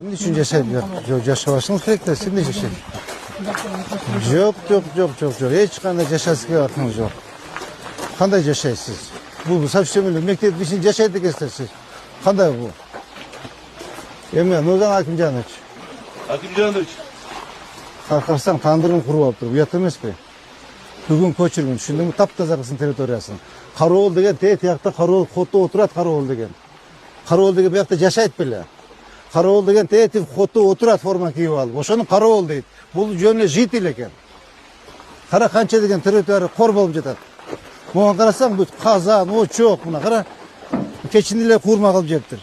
Bunun için yaşamasınız керек de şimdi yaşayın. Yok. Hiç qanday yaşasıga hakkınız yok. Qanday yaşaysınız? Bu совсем mekteптің ішінде yaşайды екенсіздер siz. Qanday bu? Nurdan Akimjанович. Akimjанович. Qarqarsan tandырын құрып алып тұр. Ұят емес пе? Бүгін көшірген, түсіндің бе? Тап-таза қылсын территориясын. Қарауыл деген тияқта қарауыл қотты отырады қарауыл деген. Қарауыл деген бұяқта жашайды біле. Қарауыл деген тетив қотты отырады форма киіп алып. Ошоны қарауыл дейді. Бұл жөнле житель екен. Қара қанша деген территория қор болып жатады. Бұған қарасаң, бұл қазан, очоқ, мына қара кешінділер қуырма қылып жептір.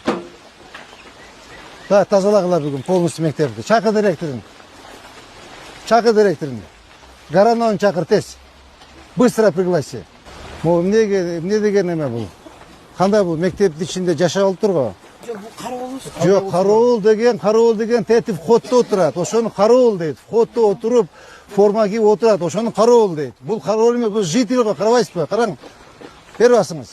Тазалағылар бүгін полностью мектепті. Шақыр директорын. Гарановын шақыр тез. Быстро пригласи. Не деген еме бұл? Қандай бұл мектептің ішінде жаша алып тұр ғой? Жоқ, қарауыл деген тетив қотты отырады. Ошоны қарауыл дейді. Қотты отырып, форма киіп отырады. Ошоны қарауыл дейді. Бұл қарауыл емес, бұл житель ғой, қарабайсыз ба? Қараң. Бер басыңыз.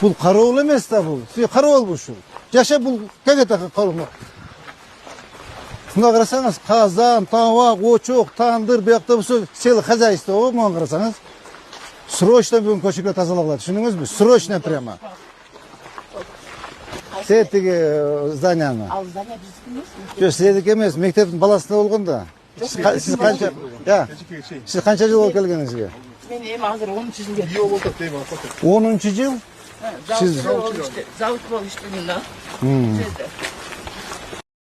Бұл қарауыл емес та бұл. Қарауыл бұл şu. Жаша бұл кәгет қарауыл. Мына қарасаңыз, қазан, тавақ, очоқ, тандыр, бұяқта бұл селі хозяйство ғой, маған қарасаңыз. Срочно бүгін көшеге тазалағылады. Түсініңіз бе? Срочно прямо. Сеттегі зданияны. Ал здания біздікі емес? Жоқ, сіздікі емес, мектептің баласында болғанда. Сіз қанша жыл болып келгеніңізге? Мен ем азыр 10 жылге. 10 жыл? Завод болып іштеген да.